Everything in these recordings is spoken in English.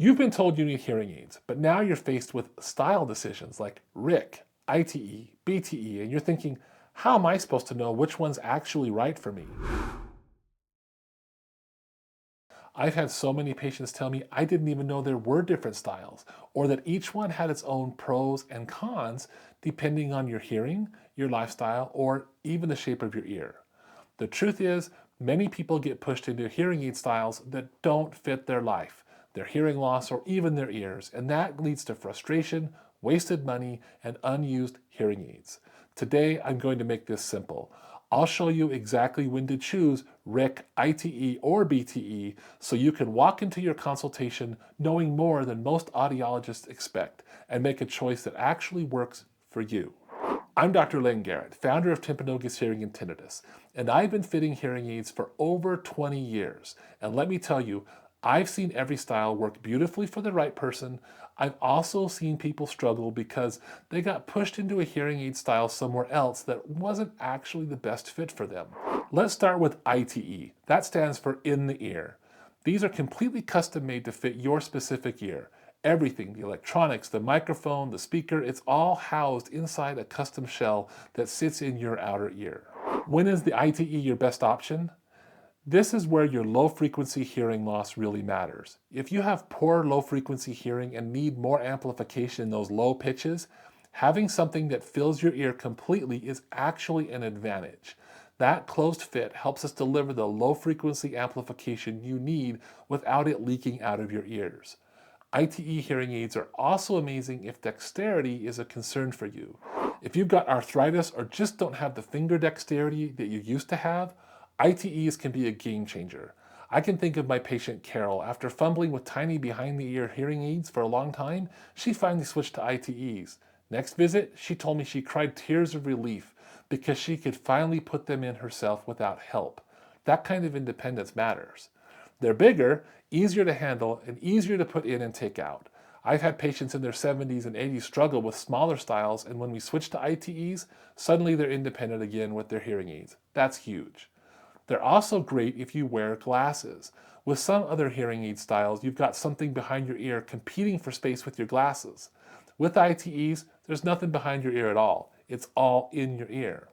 You've been told you need hearing aids, but now you're faced with style decisions like RIC, ITE, BTE, and you're thinking, how am I supposed to know which one's actually right for me? I've had so many patients tell me I didn't even know there were different styles, or that each one had its own pros and cons depending on your hearing, your lifestyle, or even the shape of your ear. The truth is, many people get pushed into hearing aid styles that don't fit their life, their hearing loss, or even their ears, and that leads to frustration, wasted money, and unused hearing aids. Today, I'm going to make this simple. I'll show you exactly when to choose RIC, ITE, or BTE so you can walk into your consultation knowing more than most audiologists expect and make a choice that actually works for you. I'm Dr. Layne, founder of Timpanogos Hearing and Tinnitus, and I've been fitting hearing aids for over 20 years. And let me tell you, I've seen every style work beautifully for the right person. I've also seen people struggle because they got pushed into a hearing aid style somewhere else that wasn't actually the best fit for them. Let's start with ITE. That stands for in the ear. These are completely custom made to fit your specific ear. Everything, the electronics, the microphone, the speaker, it's all housed inside a custom shell that sits in your outer ear. When is the ITE your best option? This is where your low frequency hearing loss really matters. If you have poor low frequency hearing and need more amplification in those low pitches, having something that fills your ear completely is actually an advantage. That closed fit helps us deliver the low frequency amplification you need without it leaking out of your ears. ITE hearing aids are also amazing if dexterity is a concern for you. If you've got arthritis or just don't have the finger dexterity that you used to have, ITEs can be a game changer. I can think of my patient Carol. After fumbling with tiny behind-the-ear hearing aids for a long time, she finally switched to ITEs. Next visit, she told me she cried tears of relief because she could finally put them in herself without help. That kind of independence matters. They're bigger, easier to handle, and easier to put in and take out. I've had patients in their 70s and 80s struggle with smaller styles, and when we switch to ITEs, suddenly they're independent again with their hearing aids. That's huge. They're also great if you wear glasses. With some other hearing aid styles, you've got something behind your ear competing for space with your glasses. With ITEs, there's nothing behind your ear at all. It's all in your ear.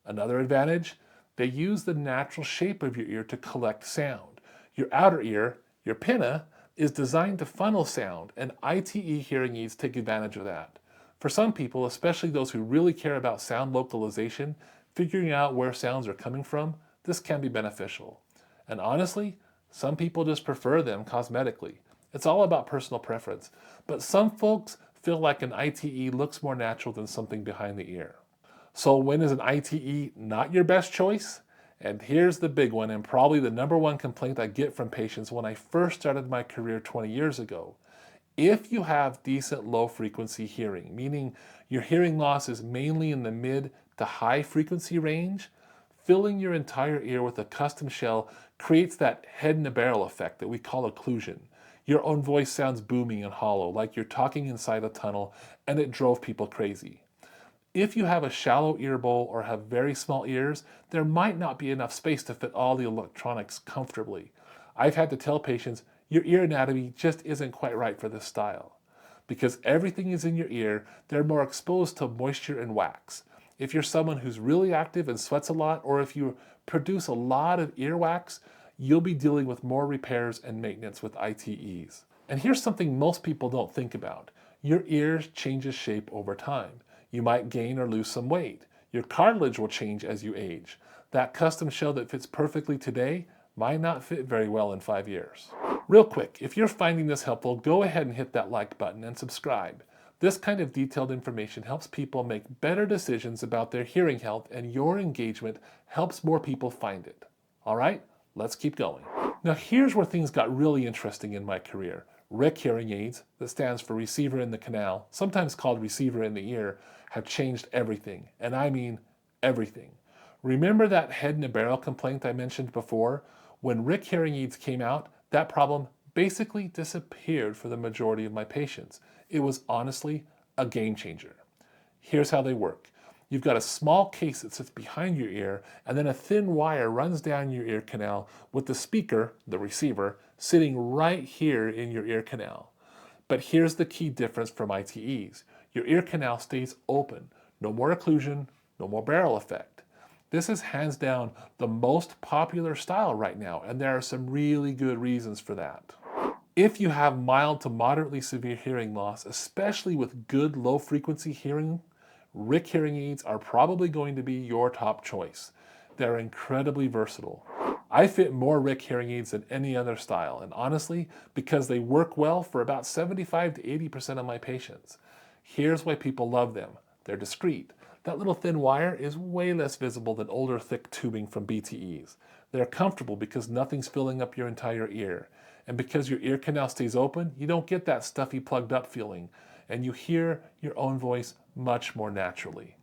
Another advantage, they use the natural shape of your ear to collect sound. Your outer ear, your pinna, is designed to funnel sound, and ITE hearing aids take advantage of that. For some people, especially those who really care about sound localization, figuring out where sounds are coming from, this can be beneficial. And honestly, some people just prefer them cosmetically. It's all about personal preference. But some folks feel like an ITE looks more natural than something behind the ear. So when is an ITE not your best choice? And here's the big one, and probably the number one complaint I get from patients when I first started my career 20 years ago. If you have decent low frequency hearing, meaning your hearing loss is mainly in the mid to high frequency range, filling your entire ear with a custom shell creates that head in a barrel effect that we call occlusion. Your own voice sounds booming and hollow, like you're talking inside a tunnel, and it drove people crazy. If you have a shallow ear bowl or have very small ears, there might not be enough space to fit all the electronics comfortably. I've had to tell patients, your ear anatomy just isn't quite right for this style. Because everything is in your ear, they're more exposed to moisture and wax. If you're someone who's really active and sweats a lot, or if you produce a lot of earwax, you'll be dealing with more repairs and maintenance with ITEs. And here's something most people don't think about. Your ear changes shape over time. You might gain or lose some weight. Your cartilage will change as you age. That custom shell that fits perfectly today might not fit very well in 5 years. Real quick, if you're finding this helpful, go ahead and hit that like button and subscribe. This kind of detailed information helps people make better decisions about their hearing health, and your engagement helps more people find it. All right, let's keep going. Now here's where things got really interesting in my career. RIC hearing aids, that stands for receiver in the canal, sometimes called receiver in the ear, have changed everything, and I mean everything. Remember that head in a barrel complaint I mentioned before? When RIC hearing aids came out, that problem basically disappeared for the majority of my patients. It was honestly a game changer. Here's how they work. You've got a small case that sits behind your ear, and then a thin wire runs down your ear canal with the speaker, the receiver, sitting right here in your ear canal. But here's the key difference from ITEs. Your ear canal stays open. No more occlusion, no more barrel effect. This is hands down the most popular style right now, and there are some really good reasons for that. If you have mild to moderately severe hearing loss, especially with good low frequency hearing, RIC hearing aids are probably going to be your top choice. They're incredibly versatile. I fit more RIC hearing aids than any other style, and honestly, because they work well for about 75 to 80% of my patients. Here's why people love them. They're discreet. That little thin wire is way less visible than older thick tubing from BTEs. They're comfortable because nothing's filling up your entire ear. And because your ear canal stays open, you don't get that stuffy plugged up feeling, and you hear your own voice much more naturally.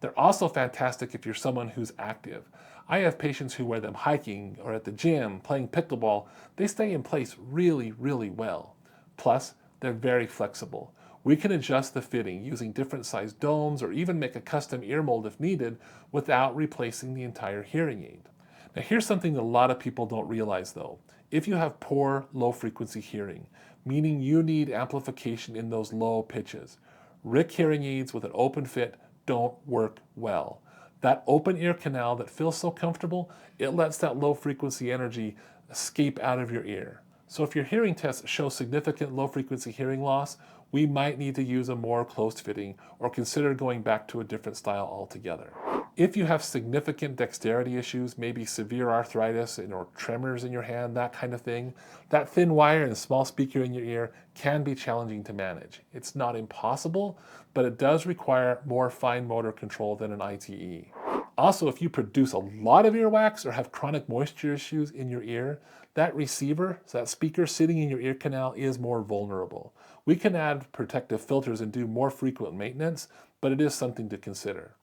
They're also fantastic if you're someone who's active. I have patients who wear them hiking or at the gym, playing pickleball. They stay in place really, really well. Plus, they're very flexible. We can adjust the fitting using different sized domes or even make a custom ear mold if needed without replacing the entire hearing aid. Now here's something that a lot of people don't realize though. If you have poor low frequency hearing, meaning you need amplification in those low pitches, RIC hearing aids with an open fit don't work well. That open ear canal that feels so comfortable, it lets that low frequency energy escape out of your ear. So if your hearing tests show significant low frequency hearing loss, we might need to use a more closed fitting or consider going back to a different style altogether. If you have significant dexterity issues, maybe severe arthritis or tremors in your hand, that kind of thing, that thin wire and small speaker in your ear can be challenging to manage. It's not impossible, but it does require more fine motor control than an ITE. Also, if you produce a lot of earwax or have chronic moisture issues in your ear, that receiver, so that speaker sitting in your ear canal is more vulnerable. We can add protective filters and do more frequent maintenance, but it is something to consider.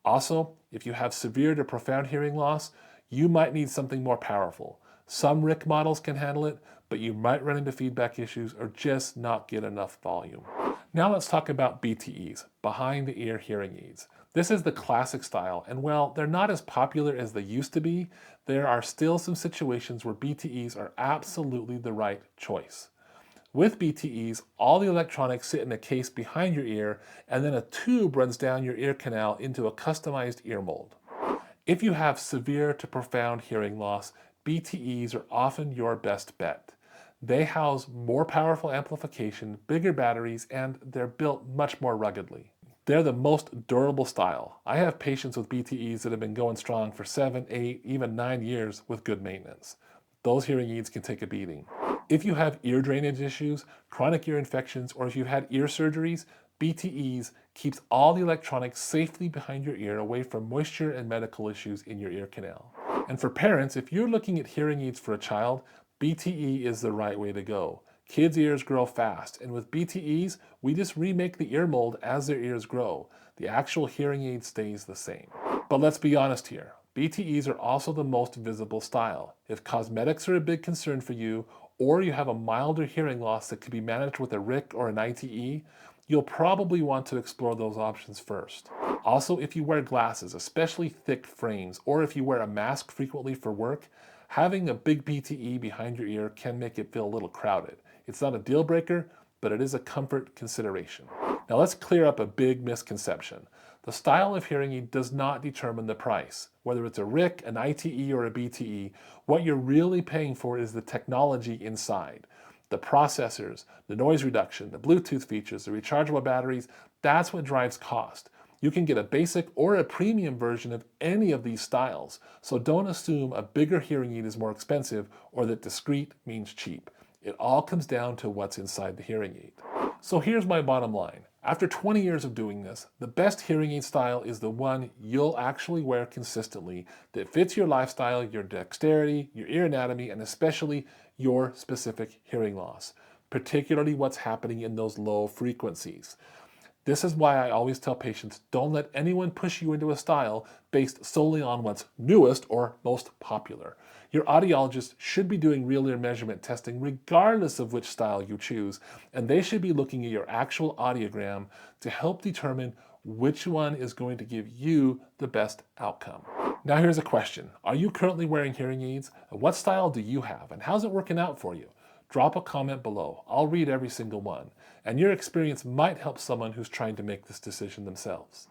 Also, if you have severe to profound hearing loss, you might need something more powerful. Some RIC models can handle it, but you might run into feedback issues or just not get enough volume. Now let's talk about BTEs, behind the ear hearing aids. This is the classic style, and while they're not as popular as they used to be, there are still some situations where BTEs are absolutely the right choice. With BTEs, all the electronics sit in a case behind your ear, and then a tube runs down your ear canal into a customized ear mold. If you have severe to profound hearing loss, BTEs are often your best bet. They house more powerful amplification, bigger batteries, and they're built much more ruggedly. They're the most durable style. I have patients with BTEs that have been going strong for 7, 8, even 9 years with good maintenance. Those hearing aids can take a beating. If you have ear drainage issues, chronic ear infections, or if you've had ear surgeries, BTEs keeps all the electronics safely behind your ear away from moisture and medical issues in your ear canal. And for parents, if you're looking at hearing aids for a child, BTE is the right way to go. Kids' ears grow fast, and with BTEs, we just remake the ear mold as their ears grow. The actual hearing aid stays the same. But let's be honest here. BTEs are also the most visible style. If cosmetics are a big concern for you, or you have a milder hearing loss that could be managed with a RIC or an ITE, you'll probably want to explore those options first. Also, if you wear glasses, especially thick frames, or if you wear a mask frequently for work, having a big BTE behind your ear can make it feel a little crowded. It's not a deal breaker, but it is a comfort consideration. Now let's clear up a big misconception. The style of hearing aid does not determine the price. Whether it's a RIC, an ITE, or a BTE, what you're really paying for is the technology inside. The processors, the noise reduction, the Bluetooth features, the rechargeable batteries, that's what drives cost. You can get a basic or a premium version of any of these styles, so don't assume a bigger hearing aid is more expensive or that discreet means cheap. It all comes down to what's inside the hearing aid. So here's my bottom line. After 20 years of doing this, the best hearing aid style is the one you'll actually wear consistently that fits your lifestyle, your dexterity, your ear anatomy, and especially your specific hearing loss, particularly what's happening in those low frequencies. This is why I always tell patients, don't let anyone push you into a style based solely on what's newest or most popular. Your audiologist should be doing real ear measurement testing regardless of which style you choose, and they should be looking at your actual audiogram to help determine which one is going to give you the best outcome. Now here's a question. Are you currently wearing hearing aids? What style do you have? And how's it working out for you? Drop a comment below. I'll read every single one. And your experience might help someone who's trying to make this decision themselves.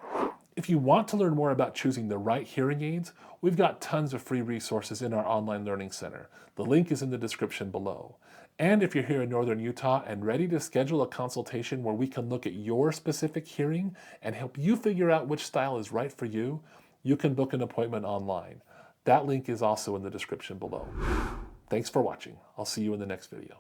If you want to learn more about choosing the right hearing aids, we've got tons of free resources in our online learning center. The link is in the description below. And if you're here in Northern Utah and ready to schedule a consultation where we can look at your specific hearing and help you figure out which style is right for you, you can book an appointment online. That link is also in the description below. Thanks for watching. I'll see you in the next video.